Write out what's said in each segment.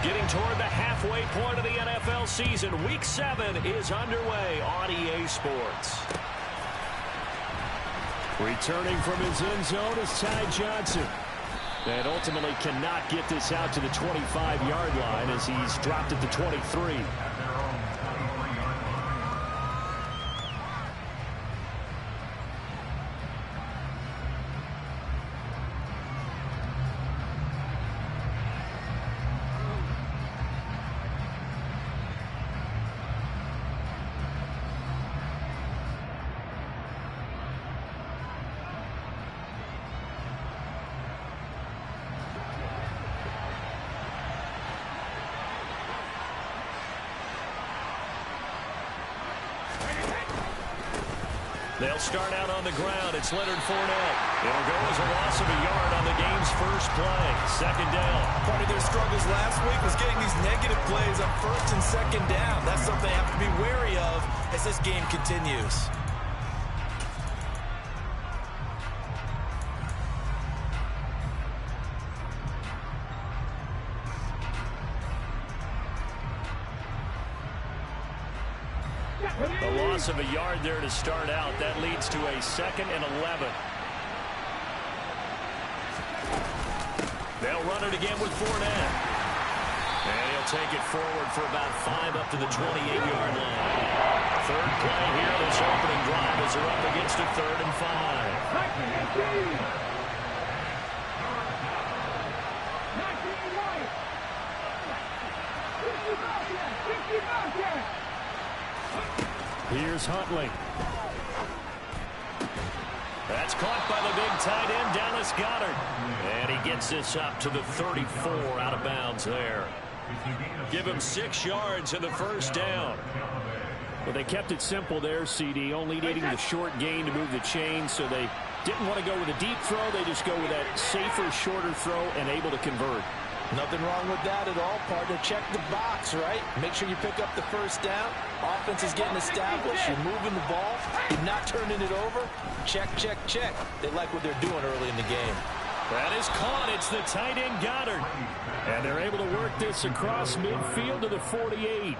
Getting toward the halfway point of the NFL season. Week 7 is underway on EA Sports. Returning from his end zone is Ty Johnson. And ultimately cannot get this out to the 25-yard line as he's dropped at the 23. They'll start out on the ground. It's Leonard Fournette. It'll go as a loss of a yard on the game's first play. Second down. Part of their struggles last week was getting these negative plays on first and second down. That's something they have to be wary of as this game continues. A loss of a yard there to start out. That leads to a 2nd and 11. They'll run it again with Fournette. And he'll take it forward for about 5 up to the 28-yard line. Third play here, this opening drive as they're up against a 3rd and 5. Here's Huntley. That's caught by the big tight end, Dallas Goedert. And he gets this up to the 34 out of bounds there. Give him 6 yards in the first down. Well, they kept it simple there, CD, only needing the short gain to move the chain, so they didn't want to go with a deep throw. They just go with that safer, shorter throw and able to convert. Nothing wrong with that at all, partner. Check the box, right? Make sure you pick up the first down. Offense is getting established. You're moving the ball. You're not turning it over. Check, check, check. They like what they're doing early in the game. That is caught. It's the tight end, Goddard. And they're able to work this across midfield to the 48.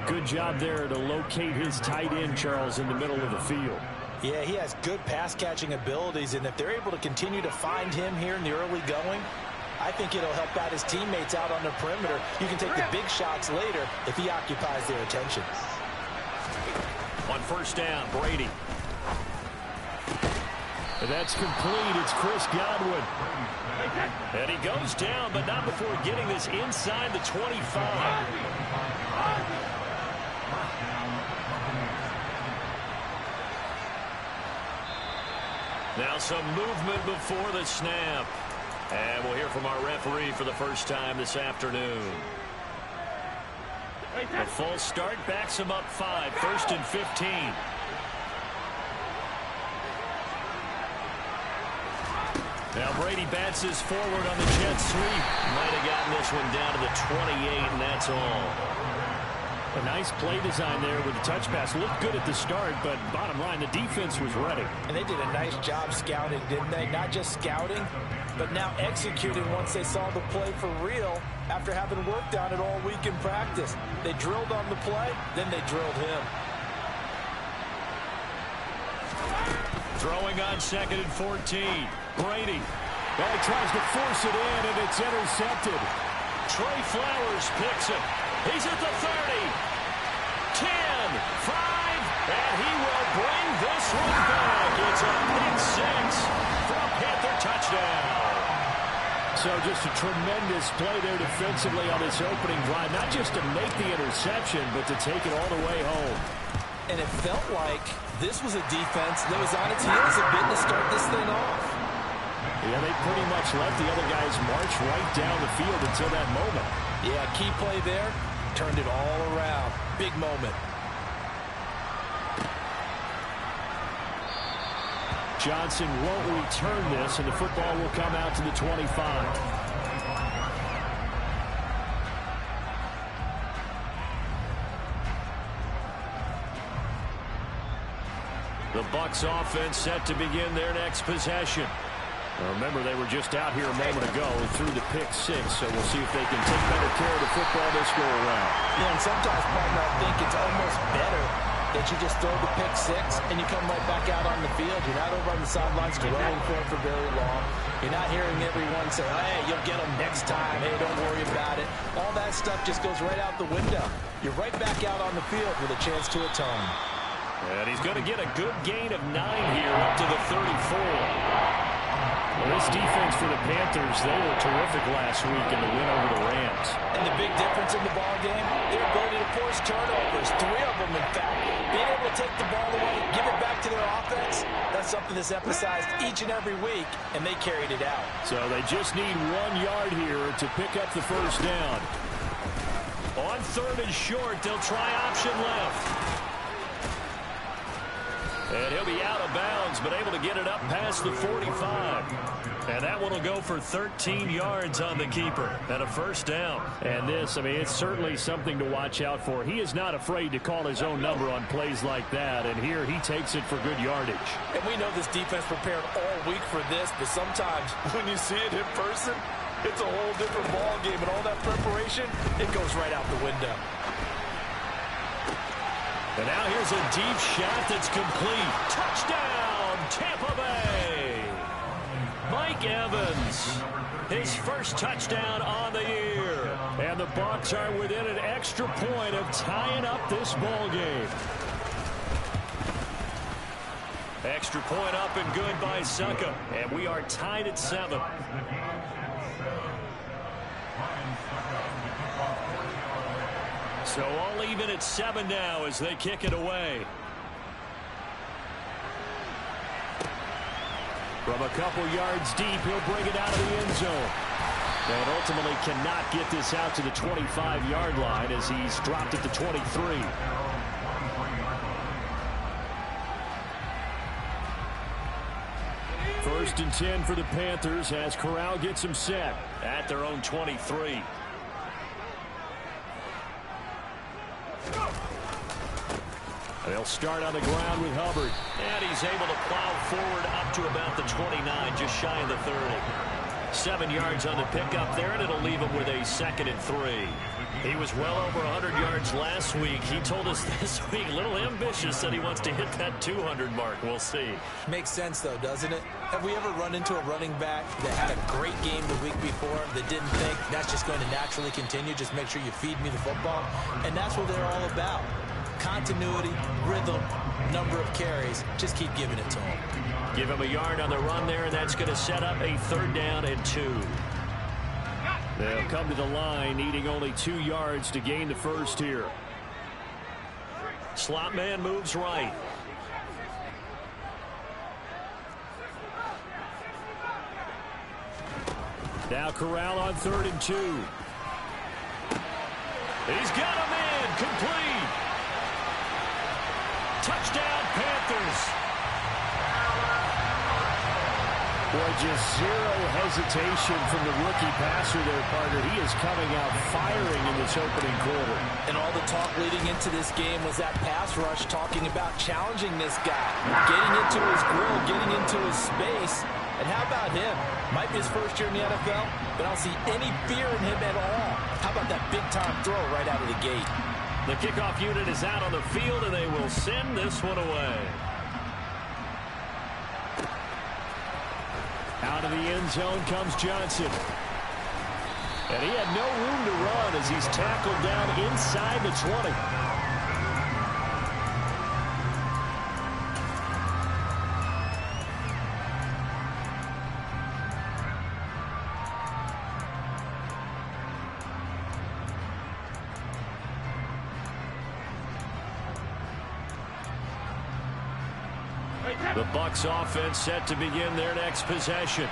Good job there to locate his tight end, Charles, in the middle of the field. Yeah, he has good pass-catching abilities, and if they're able to continue to find him here in the early going, I think it'll help out his teammates out on the perimeter. You can take the big shots later if he occupies their attention. On first down, Brady. And that's complete. It's Chris Godwin. And he goes down, but not before getting this inside the 25. Now some movement before the snap. And we'll hear from our referee for the first time this afternoon. A false start backs him up 5. 1st and 15. Now Brady bats his forward on the jet sweep. Might have gotten this one down to the 28, and that's all. A nice play design there with the touch pass. Looked good at the start, but bottom line, the defense was ready. And they did a nice job scouting, didn't they? Not just scouting, but now executing once they saw the play for real after having worked on it all week in practice. They drilled on the play, then they drilled him. Throwing on 2nd and 14. Brady. Well, he tries to force it in, and it's intercepted. Trey Flowers picks it. He's at the 30. 10, 5, and he will bring this one back. It's a pick 6 for a Panther touchdown. So just a tremendous play there defensively on this opening drive. Not just to make the interception, but to take it all the way home. And it felt like this was a defense that was on its heels a bit to start this thing off. Yeah, they pretty much let the other guys march right down the field until that moment. Yeah, key play there. Turned it all around. Big moment. Johnson won't return this, and the football will come out to the 25. The Bucs offense set to begin their next possession. Remember, they were just out here a moment ago through the pick six, so we'll see if they can take better care of the football this go around. Yeah, and sometimes, partner, I think it's almost better that you just throw the pick six and you come right back out on the field. You're not over on the sidelines dwelling for it for very long. You're not hearing everyone say, hey, you'll get them next time. Hey, don't worry about it. All that stuff just goes right out the window. You're right back out on the field with a chance to atone. And he's going to get a good gain of 9 here up to the 34. Well, this defense for the Panthers, they were terrific last week in the win over the Rams. And the big difference in the ball game, their ability to force turnovers, 3 of them, in fact. Being able to take the ball away, give it back to their offense, that's something that's emphasized each and every week, and they carried it out. So they just need 1 yard here to pick up the first down. On 3rd and short, they'll try option left. And he'll be out of bounds, but able to get it up past the 45. And that one will go for 13 yards on the keeper and a first down. And this, I mean, it's certainly something to watch out for. He is not afraid to call his own number on plays like that. And here he takes it for good yardage. And we know this defense prepared all week for this, but sometimes when you see it in person, it's a whole different ball game. And all that preparation, it goes right out the window. And now here's a deep shot that's complete. Touchdown, Tampa Bay. Mike Evans, his first touchdown on the year. And the Bucs are within an extra point of tying up this ball game. Extra point up and good by Succa. And we are tied at 7. So all even at 7 now as they kick it away. From a couple yards deep, he'll bring it out of the end zone. And ultimately cannot get this out to the 25-yard line as he's dropped at the 23. First and 10 for the Panthers as Corral gets him set at their own 23. They'll start on the ground with Hubbard. And he's able to plow forward up to about the 29, just shy of the 30. 7 yards on the pickup there, and it'll leave him with a 2nd and 3. He was well over 100 yards last week. He told us this week, a little ambitious, that he wants to hit that 200 mark. We'll see. Makes sense, though, doesn't it? Have we ever run into a running back that had a great game the week before that didn't think that's just going to naturally continue? Just make sure you feed me the football. And that's what they're all about. Continuity, rhythm, number of carries. Just keep giving it to him. Give him a yard on the run there, and that's going to set up a 3rd down and 2. They'll come to the line, needing only 2 yards to gain the first here. Slot man moves right. Now Corral on 3rd and 2. He's got him in, complete. Touchdown, Panthers. Boy, just zero hesitation from the rookie passer there, partner. He is coming out firing in this opening quarter. And all the talk leading into this game was that pass rush, talking about challenging this guy, getting into his grill, getting into his space. And how about him? Might be his first year in the NFL, but I don't see any fear in him at all. How about that big-time throw right out of the gate? The kickoff unit is out on the field, and they will send this one away. Out of the end zone comes Johnson. And he had no room to run as he's tackled down inside the 20. The Bucs offense set to begin their next possession.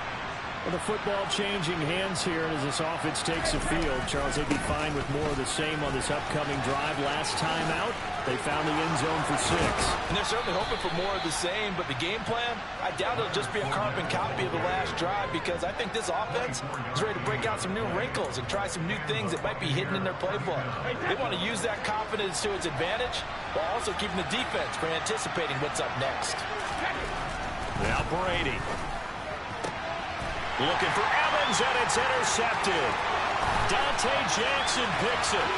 Well, the football changing hands here as this offense takes the field. Charles, they'd be fine with more of the same on this upcoming drive. Last time out, they found the end zone for 6. And they're certainly hoping for more of the same, but the game plan, I doubt it'll just be a carbon copy of the last drive, because I think this offense is ready to break out some new wrinkles and try some new things that might be hidden in their playbook. They want to use that confidence to its advantage while also keeping the defense from anticipating what's up next. Now Brady. Looking for Evans, and it's intercepted. Dante Jackson picks it.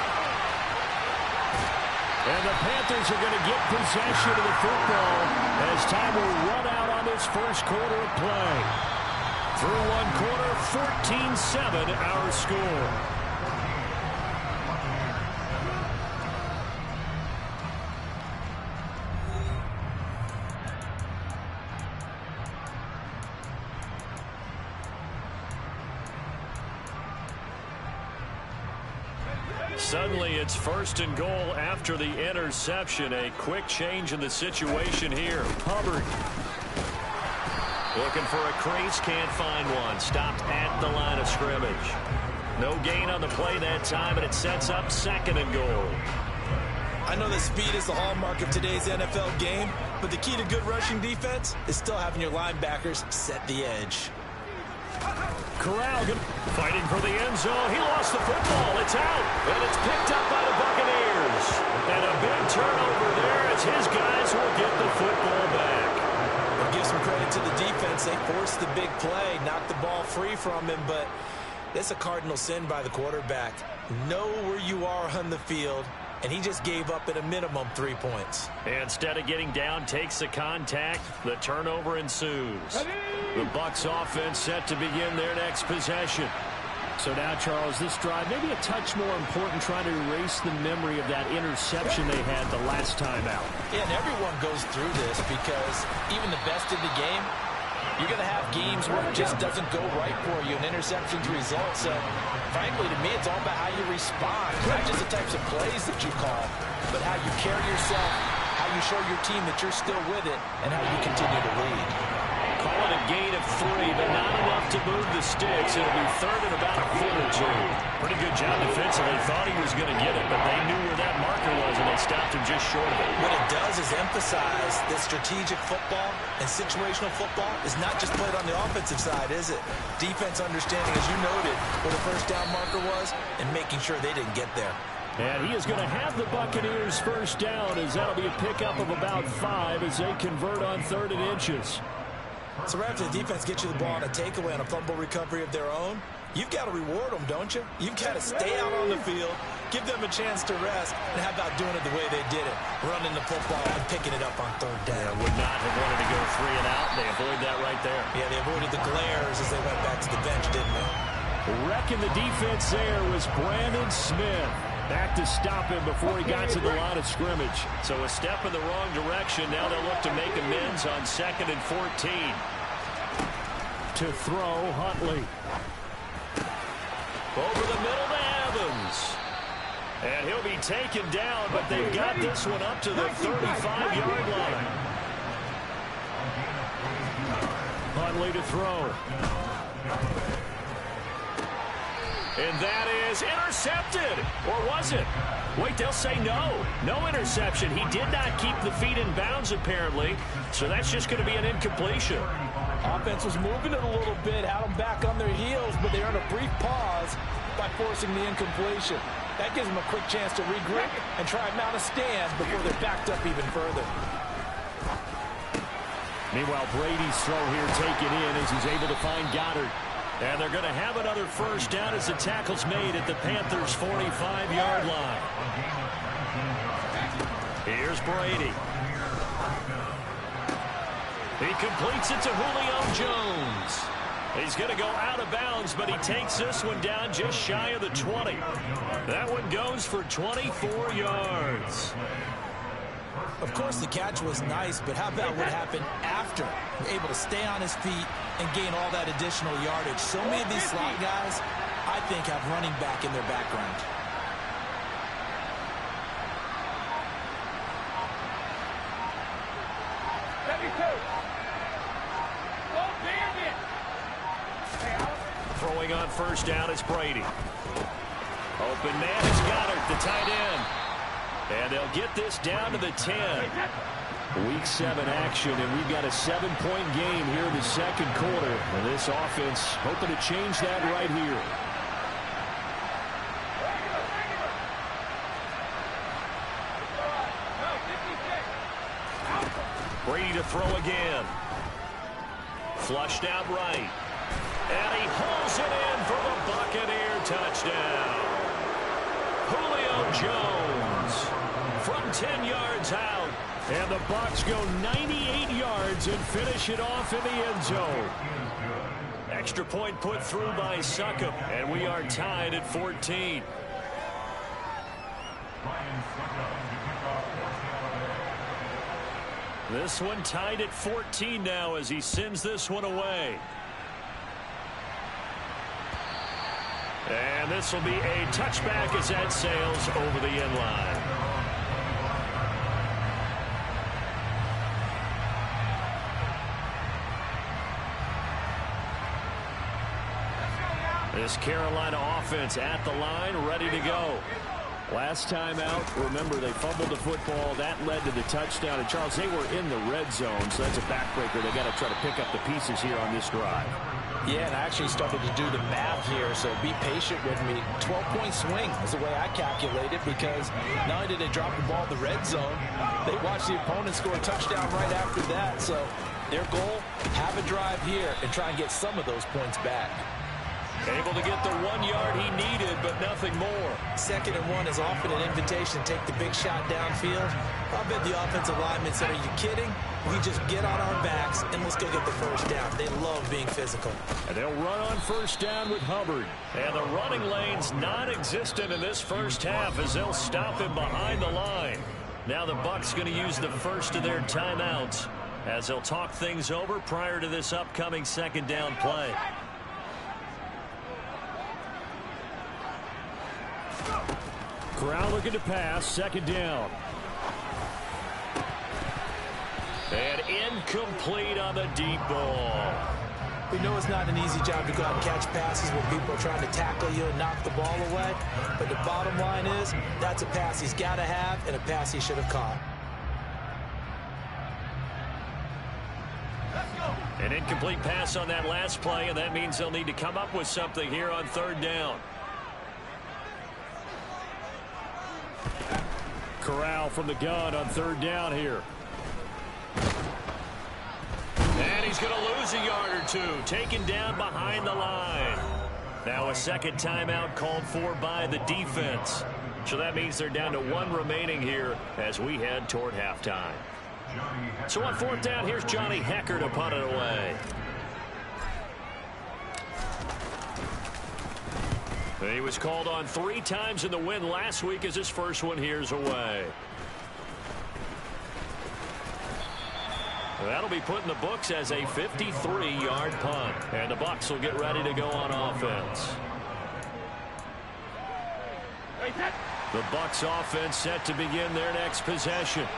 And the Panthers are going to get possession of the football as time will run out on this first quarter of play. Through one quarter, 14-7 our score. Suddenly, it's first and goal after the interception. A quick change in the situation here. Hubbard looking for a crease, can't find one. Stopped at the line of scrimmage. No gain on the play that time, and it sets up second and goal. I know that speed is the hallmark of today's NFL game, but the key to good rushing defense is still having your linebackers set the edge. Corral fighting for the end zone. He lost the football. It's out. And it's picked up by the Buccaneers. And a big turnover there as his guys will get the football back. I'll give some credit to the defense. They forced the big play, knocked the ball free from him, but that's a cardinal sin by the quarterback. Know where you are on the field, and he just gave up at a minimum 3 points. Instead of getting down, takes the contact. The turnover ensues. The Bucs offense set to begin their next possession. So now, Charles, this drive maybe a touch more important, trying to erase the memory of that interception they had the last time out. Yeah, and everyone goes through this because even the best in the game, you're going to have games where it just doesn't go right for you, and interceptions result. So, frankly, to me, it's all about how you respond. Not just the types of plays that you call, but how you carry yourself, how you show your team that you're still with it, and how you continue to lead. Call it a gain of 3, but not enough to move the sticks. It'll be third and about a foot or two. Pretty good job defensively. Thought he was going to get it, but they knew where that marker was, and they stopped him just short of it. What it does is emphasize that strategic football and situational football is not just played on the offensive side, is it? Defense understanding, as you noted, where the first down marker was and making sure they didn't get there. And he is going to have the Buccaneers first down, as that'll be a pickup of about 5 as they convert on 3rd and inches. So right after the defense gets you the ball on a takeaway on a fumble recovery of their own, you've got to reward them, don't you? You've got to stay out on the field, give them a chance to rest, and how about doing it the way they did it, running the football and picking it up on 3rd down. Yeah, would not have wanted to go 3 and out. They avoid that right there. Yeah, they avoided the glares as they went back to the bench, didn't they? Wrecking the defense there was Brandon Smith. Back to stop him before he got to the line of scrimmage. So a step in the wrong direction. Now they'll look to make amends on 2nd and 14. To throw, Huntley. Over the middle to Evans. And he'll be taken down, but they've got this one up to the 35-yard line. Huntley to throw. And that is intercepted. Or was it? Wait, they'll say no. No interception. He did not keep the feet in bounds, apparently. So that's just going to be an incompletion. Offense was moving it a little bit, had them back on their heels, but they earned a brief pause by forcing the incompletion. That gives them a quick chance to regroup and try and mount a stand before they're backed up even further. Meanwhile, Brady's throw here taken in as he's able to find Goddard. And they're going to have another first down as the tackle's made at the Panthers' 45-yard line. Here's Brady. He completes it to Julio Jones. He's going to go out of bounds, but he takes this one down just shy of the 20. That one goes for 24 yards. Of course, the catch was nice, but how about what happened after? Able to stay on his feet and gain all that additional yardage. So many of these slot guys, I think, have running back in their background. Throwing on first down, it's Brady. Open man is Goddard, the tight end. And they'll get this down to the 10. Week 7 action, and we've got a 7-point game here in the second quarter. And this offense hoping to change that right here. Brady to throw again. Flushed out right. And he touchdown. Julio Jones from 10 yards out. And the Bucs go 98 yards and finish it off in the end zone. Extra point put through by Succop, and we are tied at 14. This one tied at 14 now as he sends this one away. And this will be a touchback as that sails over the end line. This Carolina offense at the line, ready to go. Last time out, remember, they fumbled the football. That led to the touchdown. And, Charles, they were in the red zone, so that's a backbreaker. They got to try to pick up the pieces here on this drive. Yeah, and I actually started to do the math here, so be patient with me. 12-point swing is the way I calculate it, because not only did they drop the ball in the red zone, they watched the opponent score a touchdown right after that. So their goal, have a drive here and try and get some of those points back. Able to get the 1 yard he needed, but nothing more. 2nd and 1 is often an invitation to take the big shot downfield. I bet the offensive linemen said, are you kidding? We just get on our backs and let's go get the first down. They love being physical. And they'll run on first down with Hubbard. And the running lane's non-existent in this first half as they'll stop him behind the line. Now the Bucs going to use the first of their timeouts as they'll talk things over prior to this upcoming 2nd down play. Corral looking to pass, 2nd down. And incomplete on the deep ball. We know it's not an easy job to go out and catch passes when people are trying to tackle you and knock the ball away. But the bottom line is, that's a pass he's got to have and a pass he should have caught. An incomplete pass on that last play, and that means they'll need to come up with something here on 3rd down. Corral from the gun on 3rd down here. And he's going to lose a yard or two, taken down behind the line. Now a 2nd timeout called for by the defense. So that means they're down to 1 remaining here as we head toward halftime. So on 4th down, here's Johnny Hecker to punt it away. He was called on 3 times in the win last week as his first one here's away. That'll be put in the books as a 53-yard punt. And the Bucs will get ready to go on offense. The Bucs offense set to begin their next possession.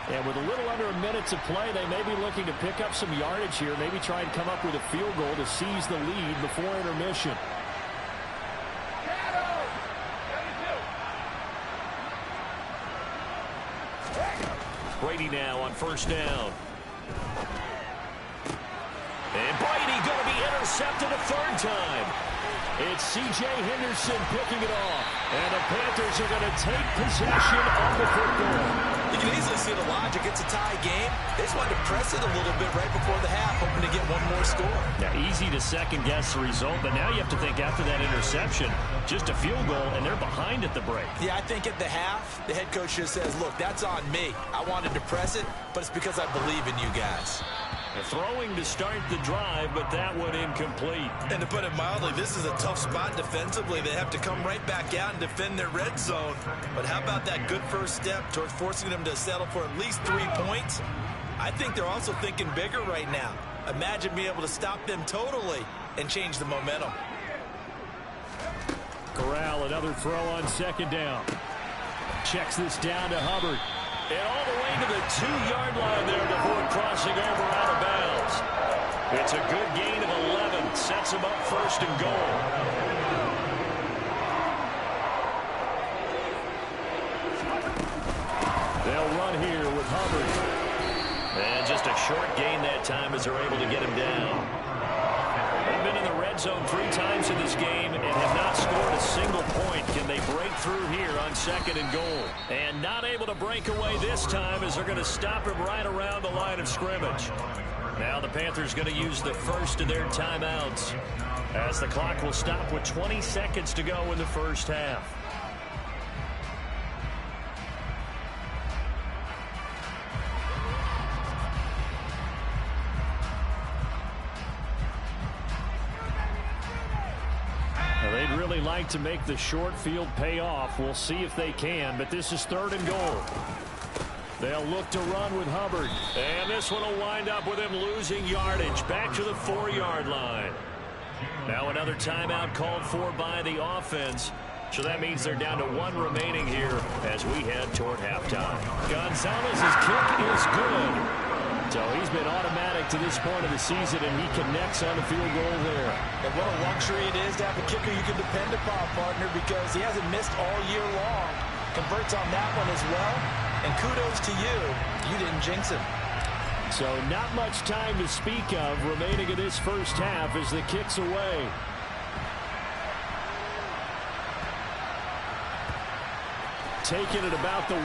And with a little under a minute to play, they may be looking to pick up some yardage here, maybe try and come up with a field goal to seize the lead before intermission. Brady now on 1st down. And Brady going to be intercepted a 3rd time. It's C.J. Henderson picking it off. And the Panthers are going to take possession of the football. You can easily see the logic. It's a tie game. They just wanted to press it a little bit right before the half, hoping to get one more score. Now, easy to second-guess the result, but now you have to think after that interception, just a field goal, and they're behind at the break. Yeah, I think at the half, the head coach just says, look, that's on me. I wanted to press it, but it's because I believe in you guys. Throwing to start the drive, but that one incomplete. And to put it mildly, this is a tough spot defensively. They have to come right back out and defend their red zone. But how about that good first step towards forcing them to settle for at least 3 points? I think they're also thinking bigger right now. Imagine being able to stop them totally and change the momentum. Corral, another throw on 2nd down. Checks this down to Hubbard. And all the way to the 2-yard line there before crossing over out of bounds. It's a good gain of 11. Sets him up 1st and goal. They'll run here with Hubbard. And just a short gain that time as they're able to get him down. They've been in the red zone 3 times in this game and have not scored a single point. Can they break through here on 2nd and goal? And not able to break away this time as they're going to stop him right around the line of scrimmage. Now the Panthers going to use the first of their timeouts. as the clock will stop with 20 seconds to go in the first half. They'd really like to make the short field pay off. We'll see if they can, but this is 3rd and goal. They'll look to run with Hubbard. And this one will wind up with him losing yardage back to the 4-yard line. Now another timeout called for by the offense. So that means they're down to 1 remaining here as we head toward halftime. Gonzalez's kick is good. So he's been automatic to this point of the season, and he connects on the field goal there. And what a luxury it is to have a kicker you can depend upon, partner, because he hasn't missed all year long. Converts on that one as well. And kudos to you. You didn't jinx him. So not much time to speak of remaining in this first half as the kick's away. Taking it about the 1.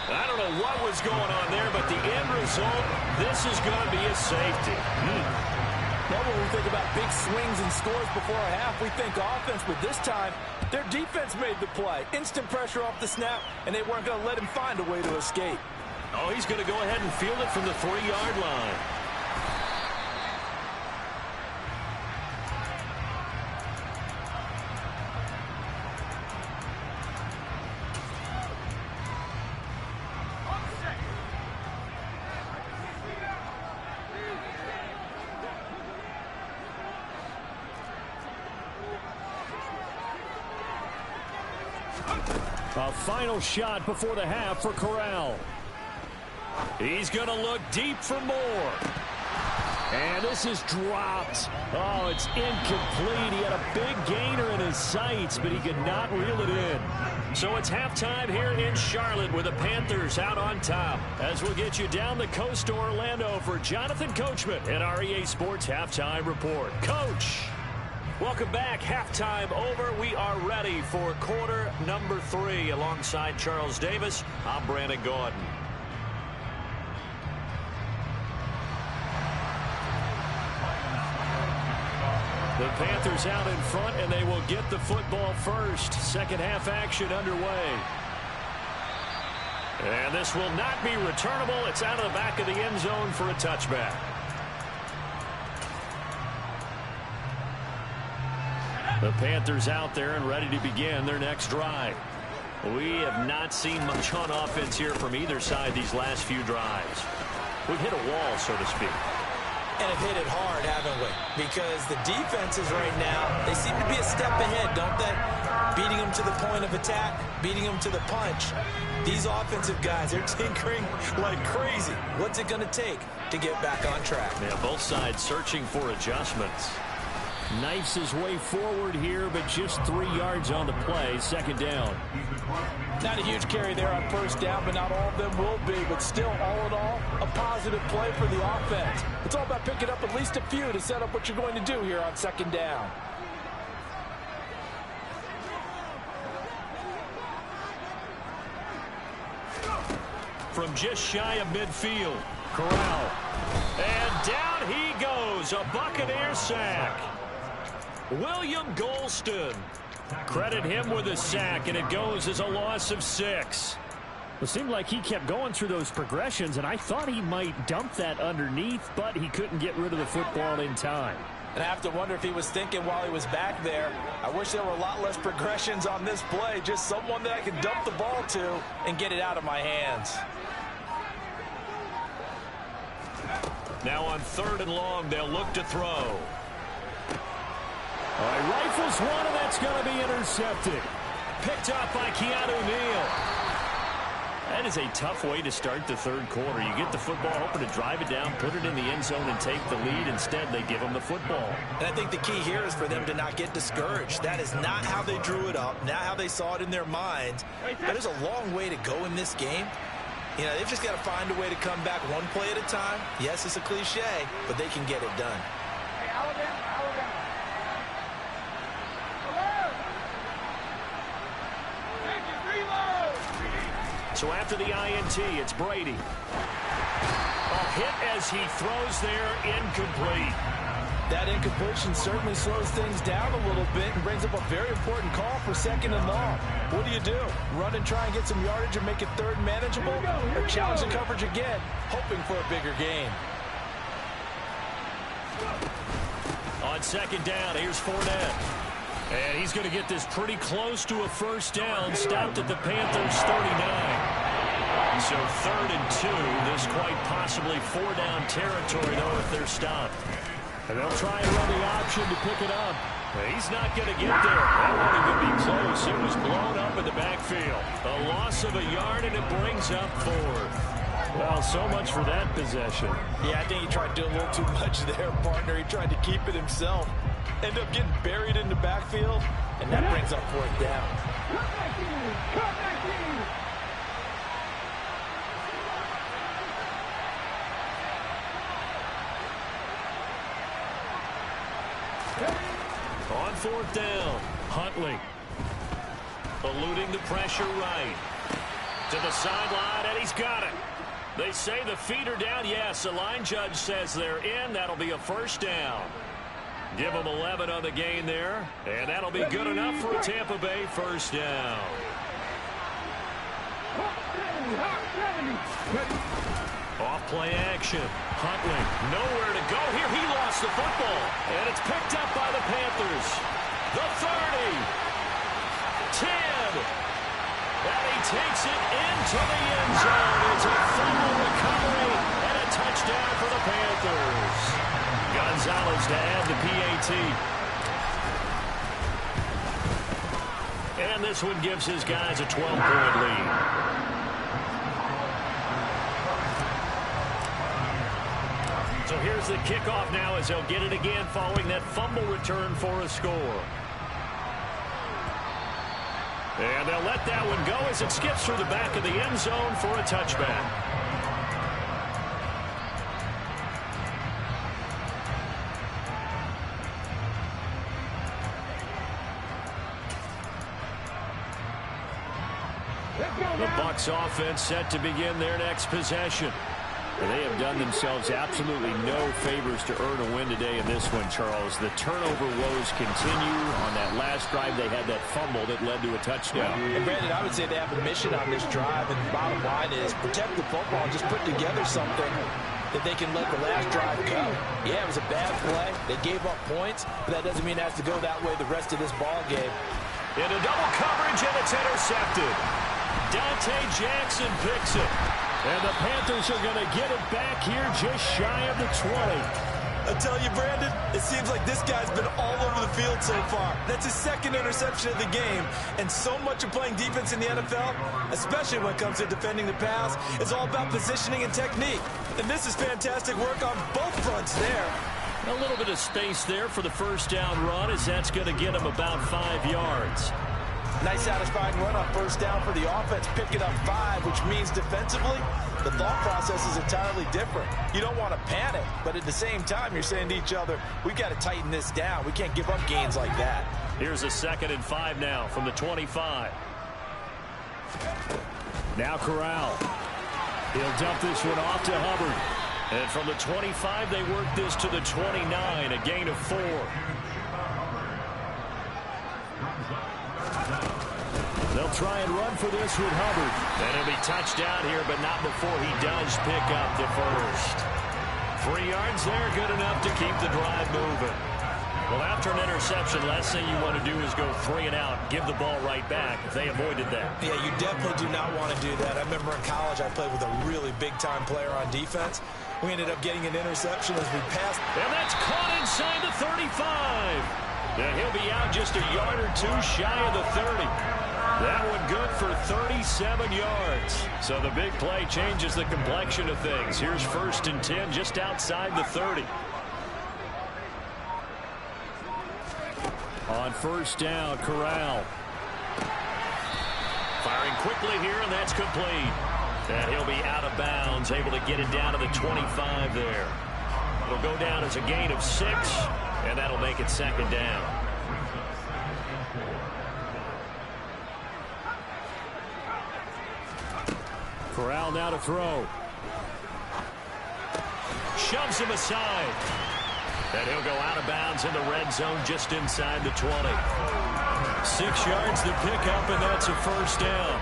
I don't know what was going on there, but the end result, this is going to be a safety. Now when we think about big swings and scores before a half, we think offense, but this time, their defense made the play. Instant pressure off the snap, and they weren't going to let him find a way to escape. Oh, he's going to go ahead and field it from the 3-yard line. A final shot before the half for Corral. He's going to look deep for more. And this is dropped. Oh, it's incomplete. He had a big gainer in his sights, but he could not reel it in. So it's halftime here in Charlotte with the Panthers out on top. As we'll get you down the coast to Orlando for Jonathan Coachman at our EA Sports Halftime Report. Coach, welcome back. Halftime over. We are ready for quarter number 3. Alongside Charles Davis, I'm Brandon Gordon. The Panthers out in front, and they will get the football first. Second half action underway. And this will not be returnable. It's out of the back of the end zone for a touchback. The Panthers out there and ready to begin their next drive. We have not seen much on offense here from either side these last few drives. We've hit a wall, so to speak. And have hit it hard, haven't we? Because the defenses right now, they seem to be a step ahead, don't they? Beating them to the point of attack, beating them to the punch. These offensive guys, they're tinkering like crazy. What's it going to take to get back on track? Yeah, both sides searching for adjustments. Knifes his way forward here, but just 3 yards on the play. Second down. Not a huge carry there on first down, but not all of them will be. But still, all in all, a positive play for the offense. It's all about picking up at least a few to set up what you're going to do here on second down. From just shy of midfield, Corral. And down he goes, a Buccaneer sack. William Golston. Credit him with a sack, and it goes as a loss of 6. It seemed like he kept going through those progressions, and I thought he might dump that underneath, but he couldn't get rid of the football in time. And I have to wonder if he was thinking while he was back there, I wish there were a lot less progressions on this play, just someone that I can dump the ball to and get it out of my hands. Now on 3rd and long, they'll look to throw. All right, rifles one, and that's going to be intercepted. Picked up by Keanu Neal. That is a tough way to start the third quarter. You get the football, hoping to drive it down, put it in the end zone, and take the lead. Instead, they give them the football. And I think the key here is for them to not get discouraged. That is not how they drew it up, not how they saw it in their minds. But there's a long way to go in this game. You know, they've just got to find a way to come back one play at a time. Yes, it's a cliche, but they can get it done. So after the INT, it's Brady. ball hit as he throws there, incomplete. That incompletion certainly slows things down a little bit and brings up a very important call for 2nd and long. What do? Run and try and get some yardage and make it 3rd manageable? Or challenge the coverage again, hoping for a bigger gain? On 2nd down, here's Fournette. And he's going to get this pretty close to a 1st down, stopped at the Panthers' 39. So 3rd and 2, this quite possibly 4-down territory, though, if they're stopped. And they'll try and run the option to pick it up. He's not going to get there. That won't even be close. It was blown up in the backfield. A loss of a yard, and it brings up 4th. Well, so much for that possession. Yeah, I think he tried to do a little too much there, partner. He tried to keep it himself. Ended up getting buried in the backfield, and that brings up 4th down. On 4th down, Huntley eluding the pressure right to the sideline, and he's got it. They say the feet are down. Yes, the line judge says they're in. That'll be a 1st down. Give them 11 on the gain there, and that'll be good enough for a Tampa Bay 1st down. Off play action. Huntley, nowhere to go here. He lost the football, and it's picked up by the Panthers. The 30, 10, and he takes it into the end zone. It's a fumble recovery and a touchdown for the Panthers. Gonzalez to add the PAT. And this one gives his guys a 12-point lead. So here's the kickoff now as they'll get it again following that fumble return for a score. And they'll let that one go as it skips through the back of the end zone for a touchback. The Bucs offense set to begin their next possession. They have done themselves absolutely no favors to earn a win today in this one, Charles. The turnover woes continue. On that last drive, they had that fumble that led to a touchdown. And Brandon, I would say they have a mission on this drive, and the bottom line is protect the football and just put together something that they can let the last drive go. Yeah, it was a bad play. They gave up points, but that doesn't mean it has to go that way the rest of this ball game. Into double coverage, and it's intercepted. Dante Jackson picks it. And the Panthers are going to get it back here just shy of the 20. I tell you, Brandon, it seems like this guy's been all over the field so far. That's his 2nd interception of the game. And so much of playing defense in the NFL, especially when it comes to defending the pass, is all about positioning and technique. And this is fantastic work on both fronts there. A little bit of space there for the 1st down run, as that's going to get him about 5 yards. Nice satisfying run on 1st down for the offense, picking up 5, which means defensively, the thought process is entirely different. You don't want to panic, but at the same time, you're saying to each other, we've got to tighten this down. We can't give up gains like that. Here's a 2nd and 5 now from the 25. Now Corral. He'll dump this one off to Hubbard. And from the 25, they work this to the 29, a gain of 4. They'll try and run for this with Hubbard. And he'll be touched down here, but not before he does pick up the 1st. 3 yards there, good enough to keep the drive moving. Well, after an interception, last thing you want to do is go 3 and out, give the ball right back if they avoided that. Yeah, you definitely do not want to do that. I remember in college I played with a really big-time player on defense. We ended up getting an interception as we passed. And that's caught inside the 35. And he'll be out just a yard or 2 shy of the 30. That one good for 37 yards. So the big play changes the complexion of things. Here's 1st and 10 just outside the 30. On 1st down, Corral. Firing quickly here, and that's complete. And he'll be out of bounds, able to get it down to the 25 there. It'll go down as a gain of 6, and that'll make it 2nd down. Corral now to throw. shoves him aside. And he'll go out of bounds in the red zone just inside the 20. 6 yards to pick up, and that's a first down.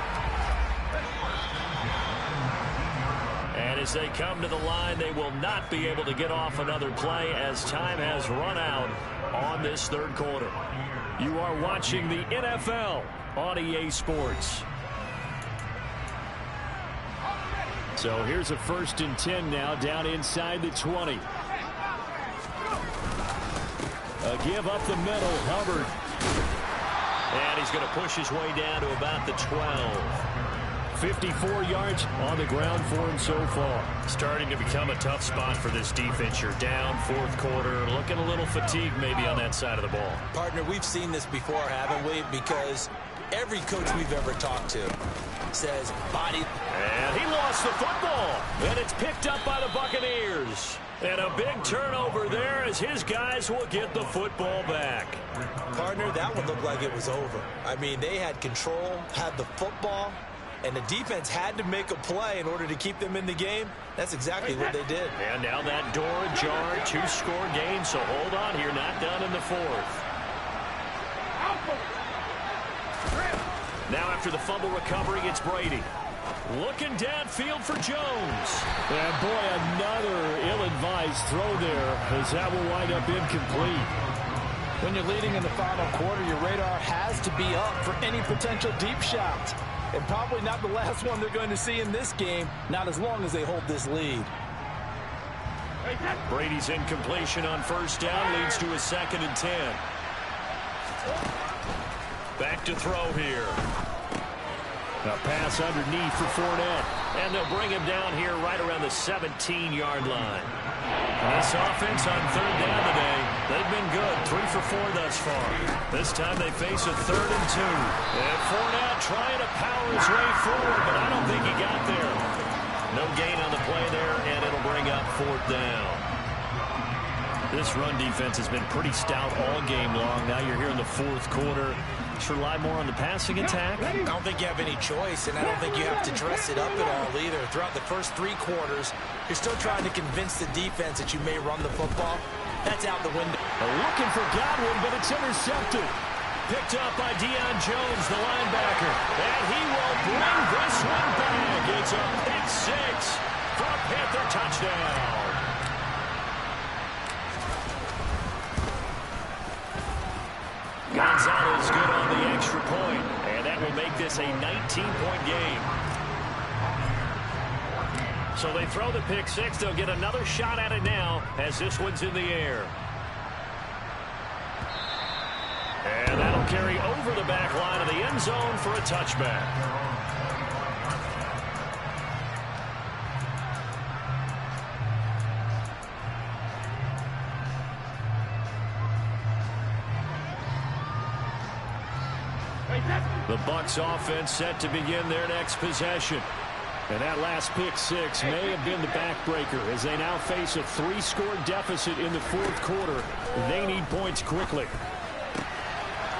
And as they come to the line, they will not be able to get off another play as time has run out on this third quarter. You are watching the NFL on EA Sports. So here's a 1st and 10 now down inside the 20. A give up the middle, Hubbard. And he's going to push his way down to about the 12. 54 yards on the ground for him so far. Starting to become a tough spot for this defense. You're down 4th quarter, looking a little fatigued maybe on that side of the ball. Partner, we've seen this before, haven't we? Because every coach we've ever talked to says body. And he lost the football. And it's picked up by the Buccaneers. And a big turnover there as his guys will get the football back. Partner, that one looked like it was over. I mean, they had control, had the football, and the defense had to make a play in order to keep them in the game. That's exactly what they did. And now that door ajar, 2-score game, so hold on here, not done in the 4th. Now after the fumble recovery, it's Brady. Looking downfield for Jones. And boy, another ill-advised throw there as that will wind up incomplete. When you're leading in the final quarter, your radar has to be up for any potential deep shots. And probably not the last one they're going to see in this game, not as long as they hold this lead. Brady's incompletion on 1st down leads to a 2nd and 10. Back to throw here. A pass underneath for Fournette. And they'll bring him down here right around the 17-yard line. This offense on 3rd down today, they've been good. 3 for 4 thus far. This time they face a 3rd and 2. And Fournette trying to power his way forward, but I don't think he got there. No gain on the play there, and it'll bring up 4th down. This run defense has been pretty stout all game long. Now you're here in the 4th quarter. Just rely more on the passing attack? I don't think you have any choice, and I don't think you have to dress it up at all either. Throughout the first 3 quarters, you're still trying to convince the defense that you may run the football. That's out the window. Looking for Godwin, but it's intercepted. Picked up by Deion Jones, the linebacker. And he will bring this one back. It's a pick 6 for a Panther touchdown. Gonzalez good on the extra point, and that will make this a 19-point game. So they throw the pick 6. They'll get another shot at it now as this one's in the air. And that'll carry over the back line of the end zone for a touchback. The Bucs offense set to begin their next possession. And that last pick 6 may have been the backbreaker as they now face a 3-score deficit in the 4th quarter. They need points quickly.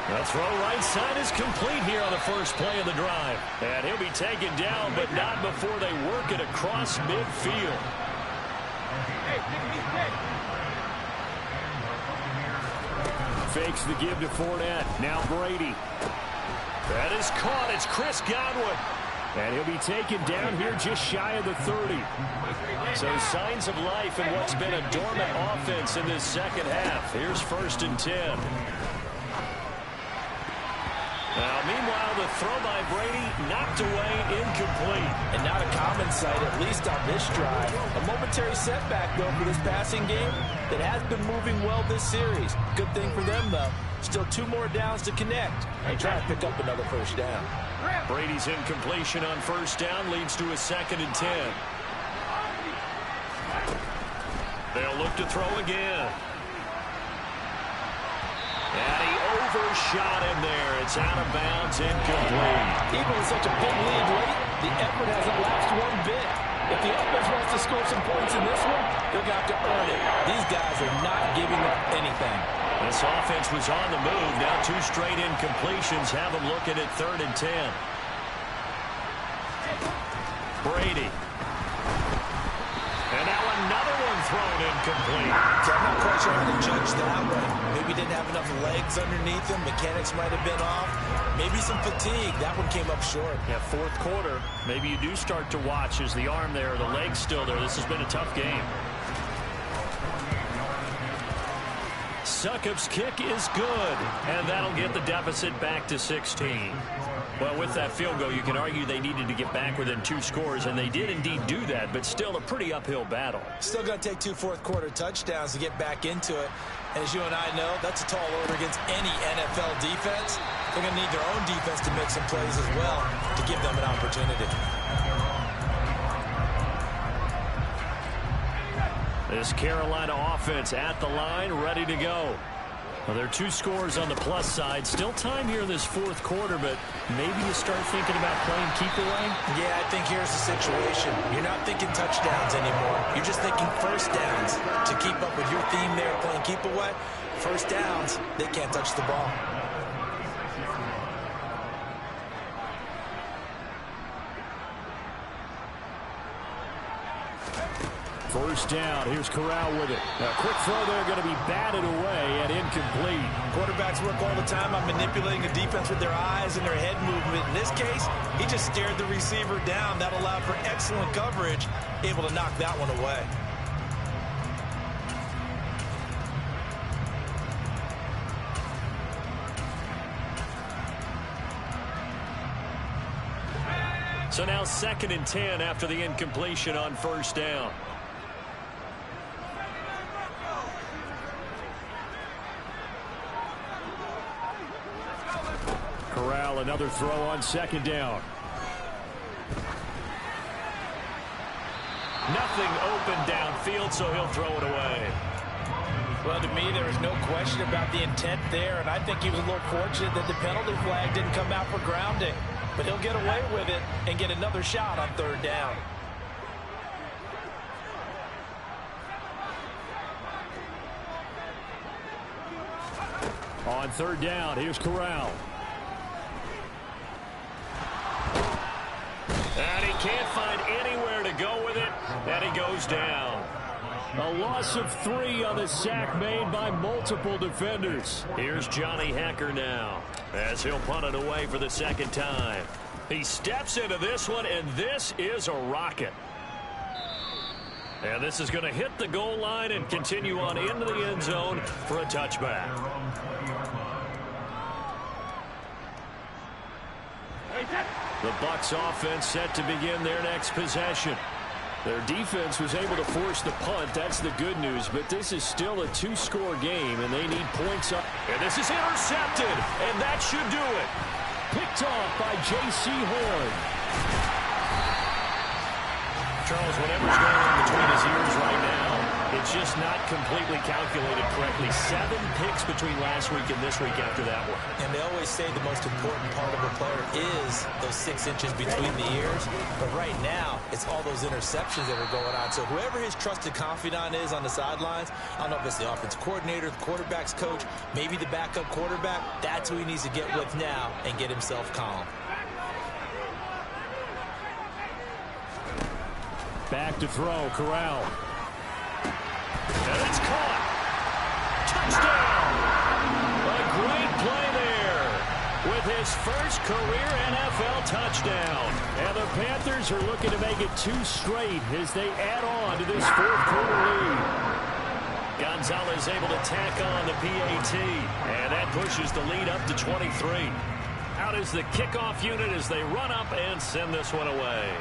The throw right side is complete here on the first play of the drive. And he'll be taken down, but not before they work it across midfield. Fakes the give to Fournette. Now Brady. That is caught. It's Chris Godwin. And he'll be taken down here just shy of the 30. So signs of life in what's been a dormant offense in this second half. Here's 1st and 10. Now, meanwhile, the throw by Brady knocked away, incomplete. And not a common sight, at least on this drive. A momentary setback, though, for this passing game that has been moving well this series. Good thing for them, though. Still 2 more downs to connect and try to pick up another 1st down. Brady's incompletion on 1st down leads to a 2nd and 10. They'll look to throw again. And he overshot him there. It's out of bounds, incomplete. Even with such a big lead late, the effort hasn't lapsed one bit. If the offense wants to score some points in this one, they're going to have to earn it. These guys are not giving up anything. This offense was on the move. Now 2 straight incompletions have them looking at 3rd and 10. Brady. And now another one thrown incomplete. So I'm not quite sure how to judge that one. Maybe didn't have enough legs underneath him. Mechanics might have been off. Maybe some fatigue. That one came up short. Yeah, fourth quarter. Maybe you do start to watch as the arm there, the leg's still there. This has been a tough game. Succop's kick is good, and that'll get the deficit back to 16. Well, with that field goal, you can argue they needed to get back within 2 scores, and they did indeed do that, but still a pretty uphill battle. Still going to take 2 fourth-quarter touchdowns to get back into it. And as you and I know, that's a tall order against any NFL defense. They're going to need their own defense to make some plays as well to give them an opportunity. This Carolina offense at the line, ready to go. Well, there are 2 scores on the plus side. Still time here in this fourth quarter, but maybe you start thinking about playing keep away? Yeah, I think here's the situation. You're not thinking touchdowns anymore. You're just thinking first downs. To keep up with your theme there, playing keep away, first downs, they can't touch the ball. First down. Here's Corral with it. A quick throw there going to be batted away and incomplete. Quarterbacks work all the time on manipulating the defense with their eyes and their head movement. In this case, he just stared the receiver down. That allowed for excellent coverage, able to knock that one away. So now 2nd and 10 after the incompletion on first down. Corral, another throw on 2nd down. Nothing open downfield, so he'll throw it away. Well, to me, there was no question about the intent there, and I think he was a little fortunate that the penalty flag didn't come out for grounding. But he'll get away with it and get another shot on 3rd down. On 3rd down, here's Corral. And he can't find anywhere to go with it, and he goes down. A loss of 3 on the sack made by multiple defenders. Here's Johnny Hacker now as he'll punt it away for the 2nd time. He steps into this one, and this is a rocket. And this is going to hit the goal line and continue on into the end zone for a touchback. The Bucs offense set to begin their next possession. Their defense was able to force the punt. That's the good news. But this is still a 2-score game, and they need points up. And this is intercepted, and that should do it. Picked off by J.C. Horn. Charles, whatever's going on between his ears right now, it's just not completely calculated correctly. 7 picks between last week and this week after that one. And they always say the most important part of a player is those 6 inches between the ears. But right now, it's all those interceptions that are going on. So whoever his trusted confidant is on the sidelines, I don't know if it's the offensive coordinator, the quarterback's coach, maybe the backup quarterback, that's who he needs to get with now and get himself calm. Back to throw, Corral. And it's caught. Touchdown! A great play there with his first career NFL touchdown. And the Panthers are looking to make it 2 straight as they add on to this 4th-quarter lead. Gonzalez able to tack on the PAT, and that pushes the lead up to 23. Out is the kickoff unit as they run up and send this one away.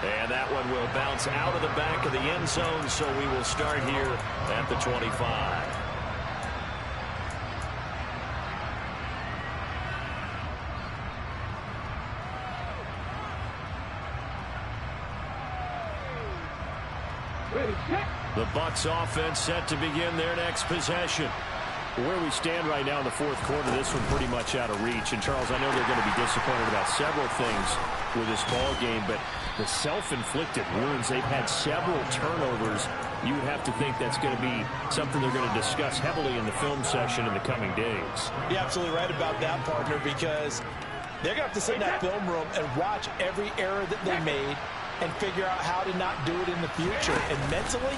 And that one will bounce out of the back of the end zone, so we will start here at the 25. The Bucs offense set to begin their next possession. Where we stand right now in the 4th quarter, this one pretty much out of reach. And, Charles, I know they're going to be disappointed about several things with this ball game, but the self-inflicted wounds, they've had several turnovers. You would have to think that's going to be something they're going to discuss heavily in the film session in the coming days. You're absolutely right about that, partner, because they're going to have to sit in that film room and watch every error that they made and figure out how to not do it in the future. And mentally,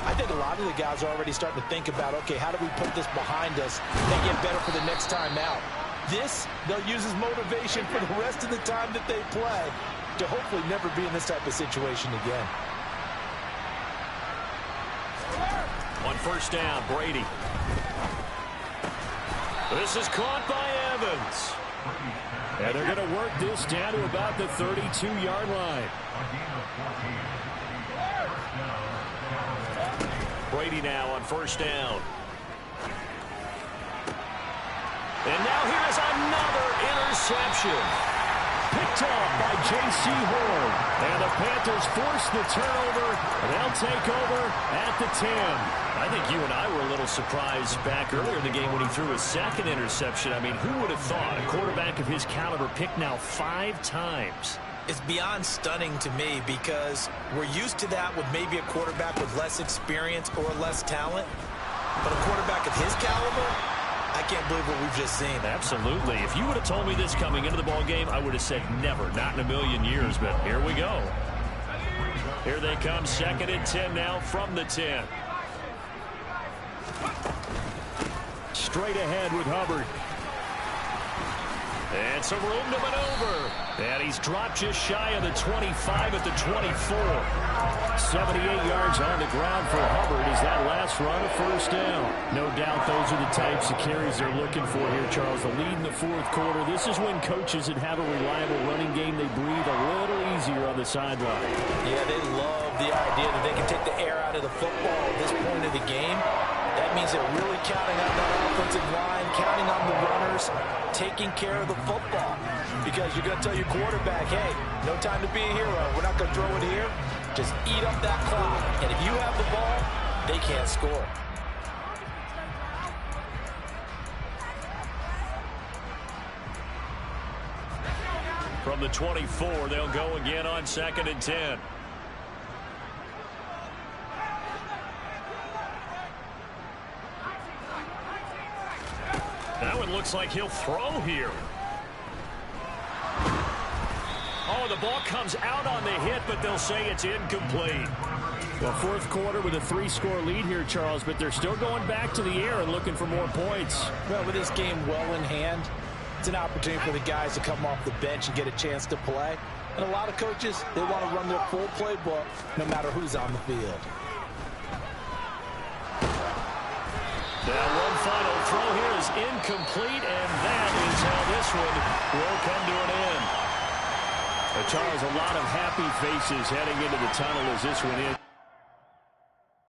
I think a lot of the guys are already starting to think about, okay, how do we put this behind us and get better for the next time out? This, they'll use as motivation for the rest of the time that they play to hopefully never be in this type of situation again. On first down, Brady. This is caught by Evans. And they're going to work this down to about the 32-yard line. Brady now on first down. And now here is another interception. Picked off by J.C. Horn. And the Panthers force the turnover. And they'll take over at the 10. I think you and I were a little surprised back earlier in the game when he threw his second interception. I mean, who would have thought a quarterback of his caliber picked now 5 times? It's beyond stunning to me because we're used to that with maybe a quarterback with less experience or less talent. But a quarterback of his caliber, I can't believe what we've just seen. Absolutely. If you would have told me this coming into the ball game, I would have said never, not in a million years. But here we go. Here they come, 2nd and 10 now from the 10. Straight ahead with Hubbard. And some room to maneuver. And he's dropped just shy of the 25 at the 24. 78 yards on the ground for Hubbard as that last run of first down. No doubt those are the types of carries they're looking for here, Charles. The lead in the 4th quarter. This is when coaches that have a reliable running game, they breathe a little easier on the sideline. Yeah, they love the idea that they can take the air out of the football at this point of the game. That means they're really counting on that offensive line, counting on the runners, taking care of the football. Because you're going to tell your quarterback, hey, no time to be a hero. We're not going to throw it here. Just eat up that clock. And if you have the ball, they can't score. From the 24, they'll go again on 2nd and 10. Now it looks like he'll throw here. Oh, the ball comes out on the hit, but they'll say it's incomplete. Well, 4th quarter with a 3-score lead here, Charles, but they're still going back to the air and looking for more points. Well, with this game well in hand, it's an opportunity for the guys to come off the bench and get a chance to play. And a lot of coaches, they want to run their full playbook no matter who's on the field. Now one final throw here is incomplete, and that is how this one will come to an end. Charles, a lot of happy faces heading into the tunnel as this one ends.